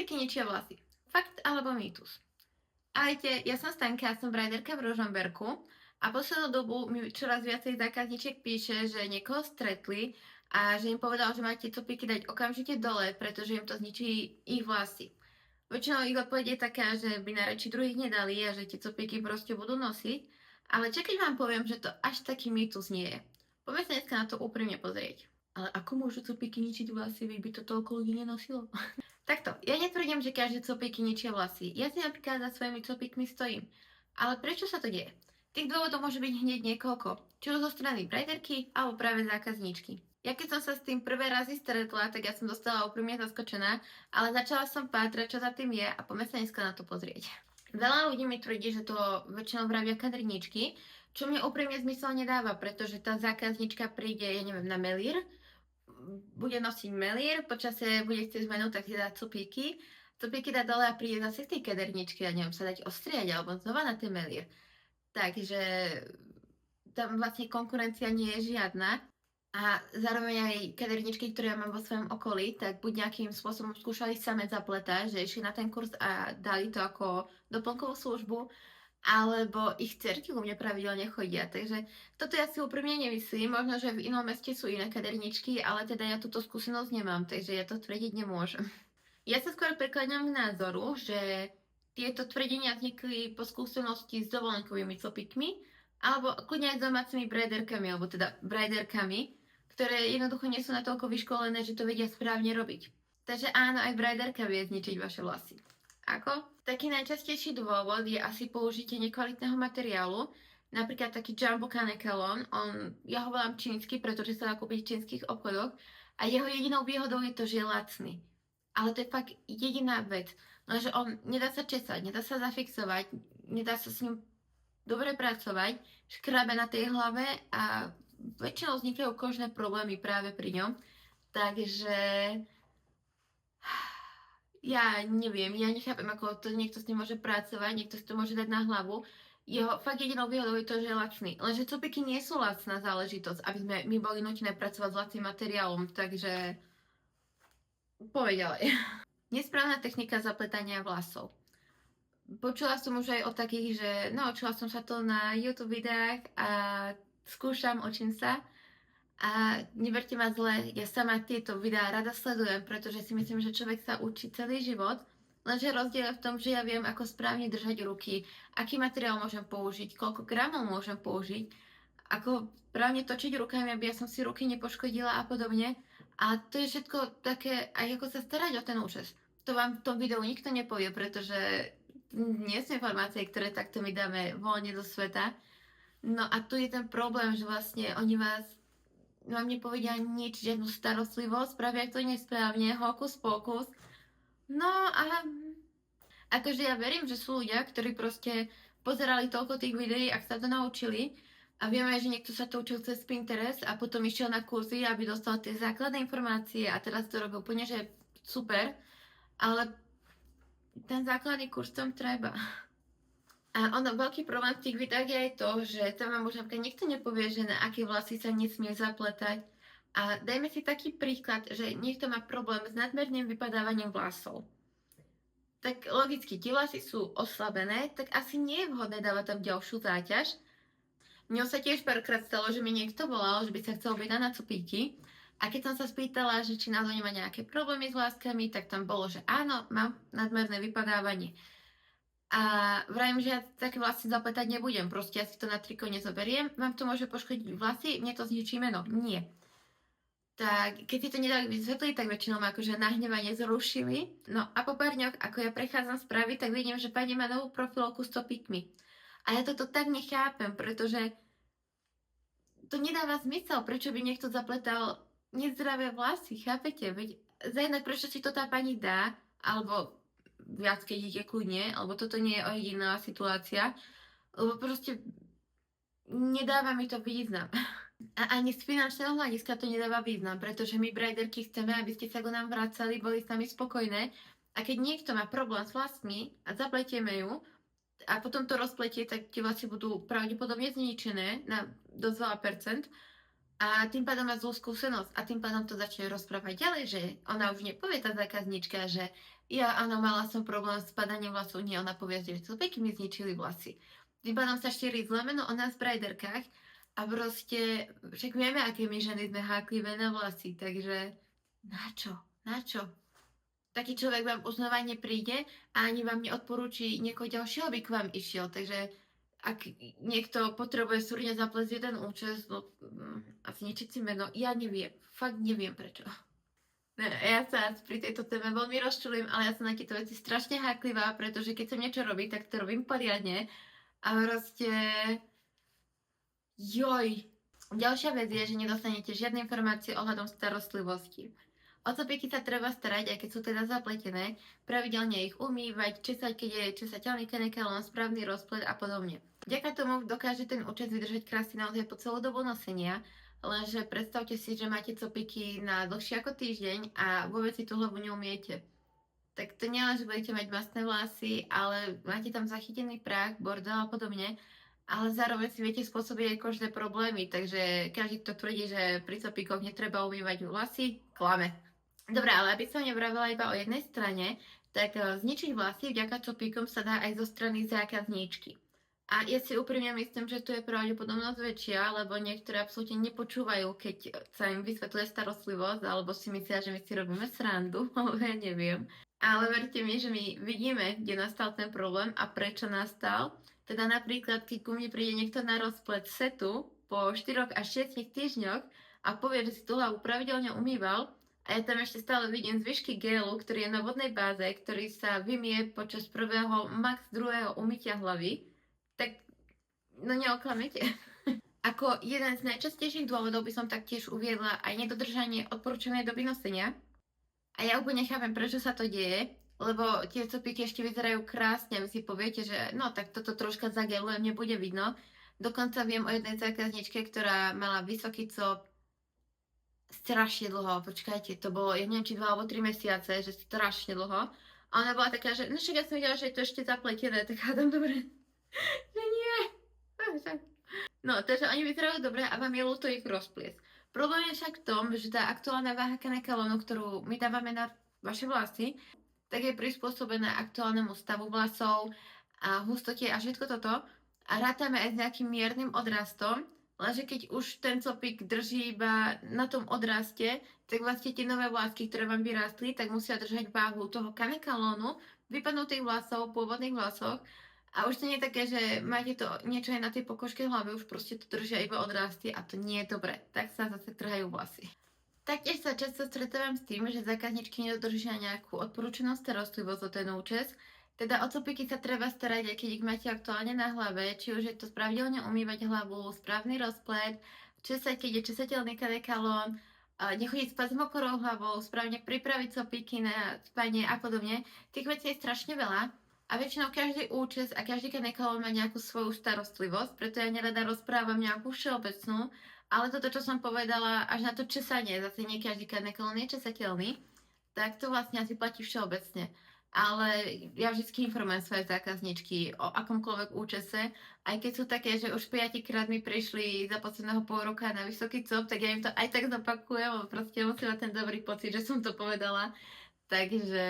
Copyky ničia vlasy. Fakt alebo mýtus? Ahojte, ja som Stanka, som brajderka v Ružomberku a poslednú dobu mi čoraz viacej zákazníček píše, že niekoho stretli a že im povedal, že máte copyky dať okamžite dole, pretože im to zničí ich vlasy. Väčšinou ich odpoveď je taká, že by na reči druhých nedali a že tie copyky proste budú nosiť, ale čo keď vám poviem, že to až taký mýtus nie je? Poďme sa dneska na to úprimne pozrieť. Ale ako môžu copyky ničiť vlasy, by to toľko ľudí nenosilo? Takto, ja netvrdím, že každé copyky ničia vlasy. Ja si napríklad za svojimi copykmi stojím. Ale prečo sa to deje? Tých dôvodov môže byť hneď niekoľko. Či už zo strany brajderky, alebo práve zákazníčky. Ja keď som sa s tým prvé razy stretla, tak ja som dostala úprimne zaskočená, ale začala som pátrať, čo za tým je a poďme sa dneska na to pozrieť. Veľa ľudí mi tvrdí, že to väčšinou vravia kadrničky, čo mne úprimne zmysel nedáva, pretože tá zákazníčka príde, ja neviem, na melír, bude nosiť melír, počasie bude chcieť zmenu, tak si dá copíky dá dole a príde zase z tej kaderničky a neviem, sa dať ostriať alebo znova na ten melír. Takže tam vlastne konkurencia nie je žiadna a zároveň aj kaderničky, ktoré ja mám vo svojom okolí, tak buď nejakým spôsobom skúšali same zapletať, že išli na ten kurz a dali to ako doplnkovú službu, alebo ich dcerky u mňa pravidelne chodia. Takže toto ja si úprimne nemyslím. Možno, že v inom meste sú iné kaderničky, ale teda ja túto skúsenosť nemám, takže ja to tvrdiť nemôžem. Ja sa skôr prikladám k názoru, že tieto tvrdenia vznikli po skúsenosti s dovolenkovými copykmi, alebo kľudne aj s domácimi brajderkami, alebo teda brajderkami, ktoré jednoducho nie sú natoľko vyškolené, že to vedia správne robiť. Takže áno, aj brajderka vie zničiť vaše vlasy. Ako? Taký najčastejší dôvod je asi použitie nekvalitného materiálu, napríklad taký Jumbo Kanekalon, ja ho volám čínsky, pretože sa dá kúpiť v čínskych obchodoch a jeho jedinou výhodou je to, že je lacný. Ale to je fakt jediná vec, lenže on nedá sa česať, nedá sa zafixovať, nedá sa s ním dobre pracovať, škrabe na tej hlave a väčšinou vznikajú kožné problémy práve pri ňom, takže ja neviem, ja nechápem, ako to niekto s tým môže pracovať, niekto si to môže dať na hlavu. Jeho fakt jedinou výhodou je to, že je lacný. Lenže copyky nie sú lacná záležitosť, aby sme my boli nútené pracovať s lacným materiálom, takže povedz ďalej. Nesprávna technika zapletania vlasov. Počula som už aj o takých, že naučila som sa to na YouTube videách a skúšam, učím sa. A neberte ma zle, ja sama tieto videá rada sledujem, pretože si myslím, že človek sa učí celý život, lenže rozdiel je v tom, že ja viem, ako správne držať ruky, aký materiál môžem použiť, koľko gramov môžem použiť, ako správne točiť rukami, aby ja som si ruky nepoškodila a podobne. A to je všetko také, aj ako sa starať o ten účes. To vám v tom videu nikto nepovie, pretože nie sú informácie, ktoré takto my dáme voľne do sveta. No a tu je ten problém, že vlastne oni vám nepovedia nič, žiadnu starostlivosť, spravia to nesprávne, hokus pokus. No a akože ja verím, že sú ľudia, ktorí proste pozerali toľko tých videí, ak sa to naučili a vieme, že niekto sa to učil cez Pinterest a potom išiel na kurzy, aby dostal tie základné informácie a teraz to robí úplne, že super, ale ten základný kurz tam treba. A veľký problém v tých videách je aj to, že tam vám už napríklad nikto nepovie, že na aké vlasy sa nesmie zapletať. A dajme si taký príklad, že niekto má problém s nadmerným vypadávaním vlasov. Tak logicky, tie vlasy sú oslabené, tak asi nie je vhodné dávať tam ďalšiu záťaž. Mne sa tiež párkrát stalo, že mi niekto volal, že by sa chcel objednať na copíky. A keď som sa spýtala, že či náhodou nemá nejaké problémy s vláskami, tak tam bolo, že áno, mám nadmerné vypadávanie. A vravím, že ja také vlasy zapletať nebudem, proste ja si to na triko nezoberiem, vám to môže poškodiť vlasy, mne to zničí meno. Nie. Tak keď si to nedali vysvetliť, tak väčšinou ma akože nahnevanie zrušili. No a po pár dňoch, ako ja prechádzam správy, tak vidím, že pani má novú profilovku s topikmi. A ja toto tak nechápem, pretože to nedáva zmysel, prečo by niekto zapletal nezdravé vlasy, chápete? Veď za jednak prečo si to tá pani dá, alebo viac, keď ich je kľudne, lebo toto nie je jediná situácia, lebo proste nedáva mi to význam. A ani z finančného hľadiska to nedáva význam, pretože my brajderky chceme, aby ste sa k nám vracali, boli s nami spokojné a keď niekto má problém s vlasmi a zapletieme ju a potom to rozpletie, tak tie vlasy budú pravdepodobne zničené na dosť veľa percent a tým pádom má zlú skúsenosť a tým pádom to začne rozprávať ďalej, že ona už nepovie tá zákazníčka, že ja áno, mala som problém s padaním vlasov, nie, ona povie, že chlpeky mi zničili vlasy. Tým pádom sa šíri zlé meno o nás v brajderkách a proste, však vieme, aké my ženy sme háklivé na vlasy, takže na čo? Na čo? Taký človek vám uznávať nepríde a ani vám neodporúči niekoho ďalšieho, by k vám išiel. Takže ak niekto potrebuje súrne zaplesť jeden účes, no asi ničiť si meno, ja neviem. Fakt neviem prečo. Ja sa pri tejto téme veľmi rozčulujem, ale ja som na tieto veci strašne háklivá, pretože keď som niečo robím, tak to robím poriadne. A proste... Joj. Ďalšia vec je, že nedostanete žiadne informácie ohľadom starostlivosti. O copíky sa treba starať, aj keď sú teda zapletené, pravidelne ich umývať, česať, keď je česateľný kanekalón, správny rozplet a podobne. Vďaka tomu dokáže ten účes vydržať krásne naozaj po celú dobu nosenia, lenže predstavte si, že máte copíky na dlhšie ako týždeň a vôbec si tú hlavu neumiete. Tak to nie len, že budete mať masné vlasy, ale máte tam zachytený prach, bordel a podobne, ale zároveň si viete spôsobiť aj kožné problémy, takže každý, kto tvrdí, že pri copíkoch netreba umývať vlasy, klame. Dobre, ale aby som nevravila iba o jednej strane, tak zničiť vlasy vďaka copíkom sa dá aj zo strany zákazníčky. A ja si úprimne myslím, že tu je pravdepodobnosť väčšia, lebo niektoré absolútne nepočúvajú, keď sa im vysvetľuje starostlivosť, alebo si myslia, že my si robíme srandu, alebo ja neviem. Ale verte mi, že my vidíme, kde nastal ten problém a prečo nastal. Teda napríklad, keď ku mne príde niekto na rozplet setu po 4 až 6 týždňoch a povie, že si tú hlavu pravidelne umýval, a ja tam ešte stále vidím zvyšky gélu, ktorý je na vodnej báze, ktorý sa vymie počas prvého, max druhého umytia hlavy, tak no neoklamete. Ako jeden z najčastejších dôvodov by som taktiež uviedla aj nedodržanie odporúčanej doby nosenia. A ja úplne chápem, prečo sa to deje, lebo tie copíky ešte vyzerajú krásne a vy si poviete, že no tak toto troška zagelujem, nebude vidno. Dokonca viem o jednej zákazničke, ktorá mala vysoký cop strašne dlho, počkajte, to bolo, ja neviem, či 2 alebo 3 mesiace, že strašne dlho. A ona bola taká, že no však ja som videla, že je to ešte zapletené, tak hádam dobre, že nie. No, takže oni vyzerajú dobre a vám je ľúto ich rozpliesť. Problém je však v tom, že tá aktuálna váha kanekalónu, ktorú my dávame na vaše vlasy, tak je prispôsobená aktuálnemu stavu vlasov a hustote a všetko toto. A rátame aj s nejakým miernym odrastom, lenže keď už ten copík drží iba na tom odraste, tak vlastne tie nové vlásky, ktoré vám vyrástli, tak musia držať váhu toho kanekalónu, vypadnutých vlasov, pôvodných vlasoch. A už to nie je také, že máte to niečo aj na tej pokožke hlavy, už proste to držia iba odrasty a to nie je dobré. Tak sa zase trhajú vlasy. Taktiež sa často stretávam s tým, že zákazničky nedodržia nejakú odporúčanú starostlivosť o ten účes. Teda o copíky sa treba starať, aj keď ich máte aktuálne na hlave, či už je to pravidelne umývať hlavu, správny rozplet, česať, keď je česateľný kanekalón, nechodiť spať s mokrou hlavou, správne pripraviť copíky na spanie a podobne. Tých vecí je strašne veľa a väčšinou každý účes a každý kanekalón má nejakú svoju starostlivosť, preto ja nerada rozprávam nejakú všeobecnú, ale toto, čo som povedala, až na to česanie, zase nie každý kanekalón je česateľný, tak to vlastne asi platí všeobecne. Ale ja vždy informujem svoje zákazničky o akomkoľvek účese, aj keď sú také, že už 5-krát mi prišli za posledného pol roka na vysoký cop, tak ja im to aj tak zopakujem, lebo proste musím mať ten dobrý pocit, že som to povedala. Takže,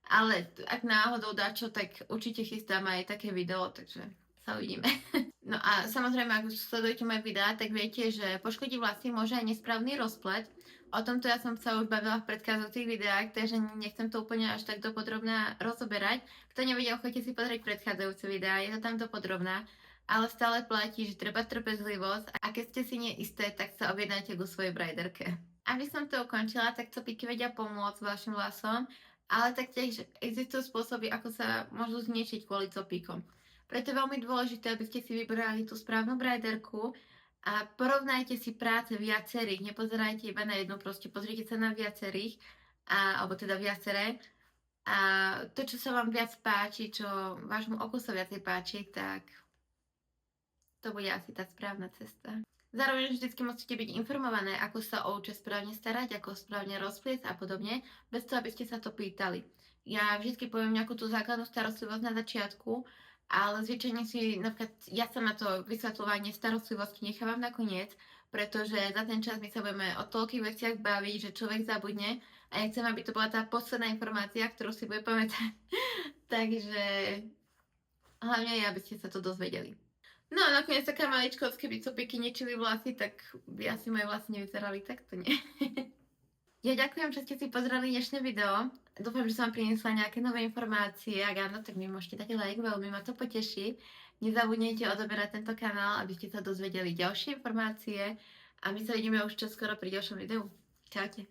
ale ak náhodou dačo, tak určite chystám aj také video, takže sa uvidíme. No a samozrejme, ak už sledujete moje videá, tak viete, že poškodiť vlasy môže aj nesprávny rozplet. O tomto ja som sa už bavila v predchádzajúcich videách, takže nechcem to úplne až tak dopodrobná rozoberať. Kto nevedel, choďte si pozrieť predchádzajúce videá, je to tam dopodrobná. Ale stále platí, že treba trpezlivosť a keď ste si neisté, tak sa objednajte ku svojej brajderke. Aby som to ukončila, tak copíky vedia pomôcť vašim vlasom, ale taktiež existujú spôsoby, ako sa môžu zničiť kvôli copíkom. Preto je veľmi dôležité, aby ste si vybrali tú správnu brajderku a porovnajte si práce viacerých, nepozerajte iba na jednu, proste pozrite sa na viacerých, alebo teda viaceré. A to, čo sa vám viac páči, čo vášmu oku sa viacej páči, tak to bude asi tá správna cesta. Zároveň vždycky musíte byť informované, ako sa o účes správne starať, ako správne rozpliesť a podobne, bez toho, aby ste sa to pýtali. Ja vždycky poviem nejakú tú základnú starostlivosť na začiatku, ale zvyčajne si, napríklad ja sama to vysvetľovanie starostlivosti nechávam nakoniec, pretože za ten čas my sa budeme o toľkých veciach baviť, že človek zabudne a ja chcem, aby to bola tá posledná informácia, ktorú si bude pamätať. Takže hlavne aj, aby ste sa to dozvedeli. No a nakoniec taká maličkosť, keby copiky ničili vlasy, tak by asi moje vlasy nevyzerali takto, nie? Ja ďakujem, že ste si pozreli dnešné video. Dúfam, že som vám priniesla nejaké nové informácie. Ak áno, tak mi môžete dať like, veľmi ma to poteší. Nezabudnite odoberať tento kanál, aby ste sa dozvedeli ďalšie informácie. A my sa vidíme už čoskoro pri ďalšom videu. Čaute.